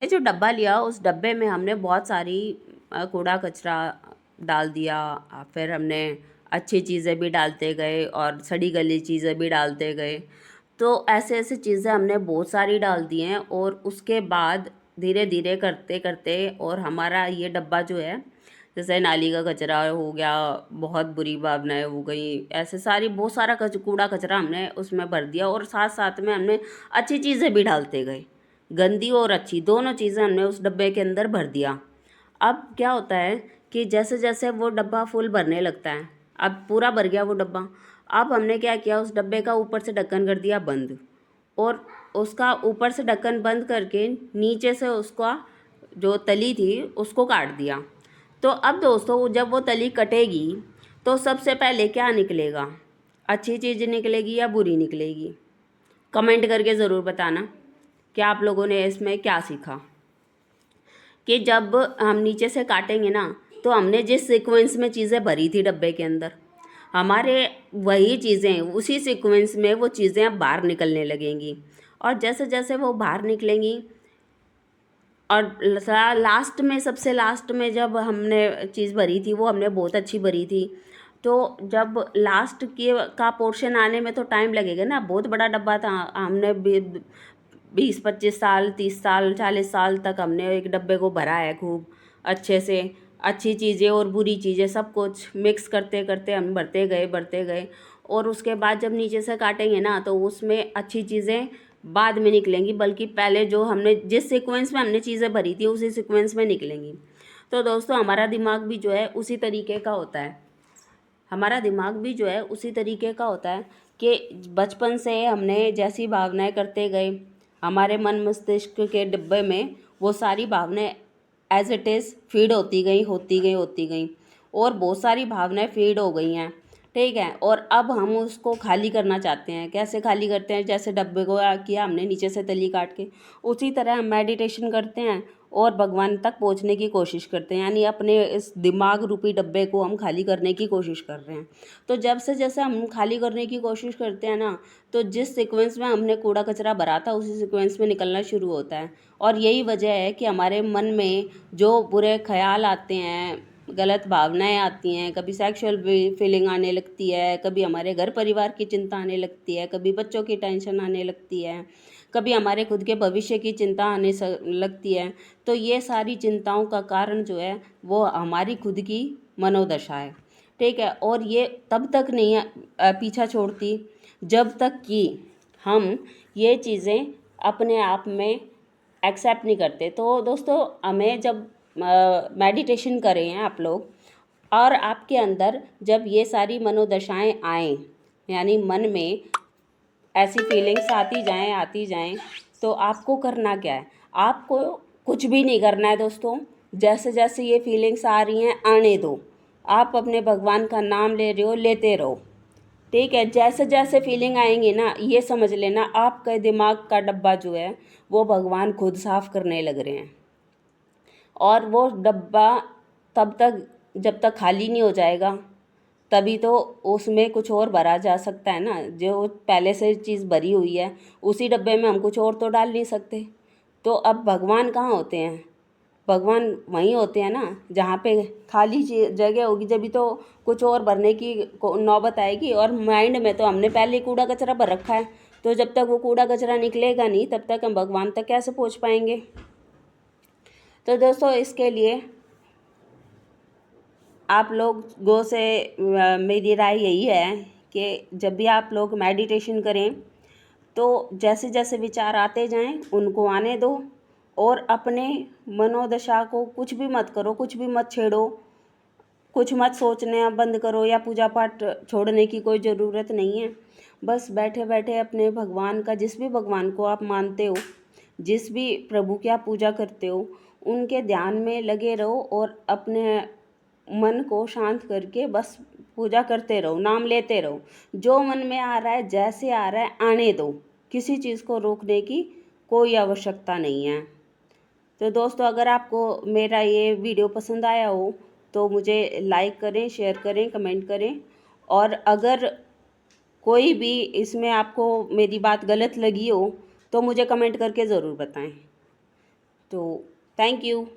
ये जो डब्बा लिया उस डब्बे में हमने बहुत सारी कूड़ा कचरा डाल दिया। फिर हमने अच्छी चीज़ें भी डालते गए और सड़ी गली चीज़ें भी डालते गए। तो ऐसे ऐसे चीज़ें हमने बहुत सारी डाल दी हैं और उसके बाद धीरे धीरे करते करते और हमारा ये डब्बा जो है, जैसे नाली का कचरा हो गया, बहुत बुरी भावनाएं हो गई, ऐसे सारी बहुत सारा कूड़ा कचरा हमने उसमें भर दिया और साथ साथ में हमने अच्छी चीज़ें भी डालते गए। गंदी और अच्छी दोनों चीज़ें हमने उस डब्बे के अंदर भर दिया। अब क्या होता है कि जैसे जैसे वो डब्बा फुल भरने लगता है, अब पूरा भर गया वो डब्बा। अब हमने क्या किया, उस डब्बे का ऊपर से ढक्कन कर दिया बंद और उसका ऊपर से ढक्कन बंद करके नीचे से उसका जो तली थी उसको काट दिया। तो अब दोस्तों जब वो तली कटेगी तो सबसे पहले क्या निकलेगा, अच्छी चीज़ निकलेगी या बुरी निकलेगी? कमेंट करके ज़रूर बताना कि आप लोगों ने इसमें क्या सीखा। कि जब हम नीचे से काटेंगे ना, तो हमने जिस सीक्वेंस में चीज़ें भरी थी डब्बे के अंदर, हमारे वही चीज़ें उसी सीक्वेंस में वो चीज़ें अब बाहर निकलने लगेंगी। और जैसे जैसे वो बाहर निकलेंगी और लास्ट में, सबसे लास्ट में जब हमने चीज़ भरी थी वो हमने बहुत अच्छी भरी थी। तो जब लास्ट के का पोर्शन आने में तो टाइम लगेगा ना, बहुत बड़ा डब्बा था। हमने 20-25 साल, 30 साल, 40 साल तक हमने एक डब्बे को भरा है खूब अच्छे से। अच्छी चीज़ें और बुरी चीज़ें सब कुछ मिक्स करते करते हम भरते गए। और उसके बाद जब नीचे से काटेंगे ना तो उसमें अच्छी चीज़ें बाद में निकलेंगी, बल्कि पहले जो हमने जिस सीक्वेंस में हमने चीज़ें भरी थी उसी सीक्वेंस में निकलेंगी। तो दोस्तों हमारा दिमाग भी जो है उसी तरीके का होता है। हमारा दिमाग भी जो है उसी तरीके का होता है कि बचपन से हमने जैसी भावनाएं करते गए, हमारे मन मस्तिष्क के डिब्बे में वो सारी भावनाएं एज इट इज़ फीड होती गई और बहुत सारी भावनाएं फीड हो गई हैं। ठीक है, और अब हम उसको खाली करना चाहते हैं। कैसे खाली करते हैं? जैसे डब्बे को किया हमने नीचे से तली काट के, उसी तरह हम मेडिटेशन करते हैं और भगवान तक पहुंचने की कोशिश करते हैं। यानी अपने इस दिमाग रूपी डब्बे को हम खाली करने की कोशिश कर रहे हैं। तो जब से जैसे हम खाली करने की कोशिश करते हैं ना, तो जिस सीक्वेंस में हमने कूड़ा कचरा भरा था उसी सीक्वेंस में निकलना शुरू होता है। और यही वजह है कि हमारे मन में जो बुरे ख्याल आते हैं, गलत भावनाएं आती हैं, कभी सेक्सुअल फीलिंग आने लगती है, कभी हमारे घर परिवार की चिंता आने लगती है, कभी बच्चों की टेंशन आने लगती है, कभी हमारे खुद के भविष्य की चिंता आने लगती है। तो ये सारी चिंताओं का कारण जो है वो हमारी खुद की मनोदशा है। ठीक है, और ये तब तक नहीं पीछा छोड़ती जब तक कि हम ये चीज़ें अपने आप में एक्सेप्ट नहीं करते। तो दोस्तों हमें जब मेडिटेशन करें आप लोग और आपके अंदर जब ये सारी मनोदशाएं आएँ, यानी मन में ऐसी फीलिंग्स आती जाएं, तो आपको करना क्या है? आपको कुछ भी नहीं करना है दोस्तों। जैसे जैसे ये फीलिंग्स आ रही हैं आने दो। आप अपने भगवान का नाम ले रहे हो, लेते रहो। ठीक है, जैसे जैसे फीलिंग आएंगी ना, ये समझ लेना आपके दिमाग का डब्बा जो है वो भगवान खुद साफ करने लग रहे हैं। और वो डब्बा तब तक, जब तक खाली नहीं हो जाएगा तभी तो उसमें कुछ और भरा जा सकता है ना। जो पहले से चीज़ भरी हुई है उसी डब्बे में हम कुछ और तो डाल नहीं सकते। तो अब भगवान कहाँ होते हैं? भगवान वहीं होते हैं ना जहाँ पे खाली जगह होगी, जब तो कुछ और भरने की नौबत आएगी। और माइंड में तो हमने पहले कूड़ा कचरा भर रखा है, तो जब तक वो कूड़ा कचरा निकलेगा नहीं तब तक हम भगवान तक कैसे पहुँच पाएंगे? तो दोस्तों इसके लिए आप लोगों से मेरी राय यही है कि जब भी आप लोग मेडिटेशन करें तो जैसे जैसे विचार आते जाएं उनको आने दो और अपने मनोदशा को कुछ भी मत करो, कुछ भी मत छेड़ो, कुछ मत सोचने बंद करो या पूजा पाठ छोड़ने की कोई ज़रूरत नहीं है। बस बैठे बैठे अपने भगवान का, जिस भी भगवान को आप मानते हो, जिस भी प्रभु की आप पूजा करते हो, उनके ध्यान में लगे रहो और अपने मन को शांत करके बस पूजा करते रहो, नाम लेते रहो। जो मन में आ रहा है, जैसे आ रहा है आने दो, किसी चीज़ को रोकने की कोई आवश्यकता नहीं है। तो दोस्तों अगर आपको मेरा ये वीडियो पसंद आया हो तो मुझे लाइक करें, शेयर करें, कमेंट करें। और अगर कोई भी इसमें आपको मेरी बात गलत लगी हो तो मुझे कमेंट करके ज़रूर बताएं। तो थैंक यू।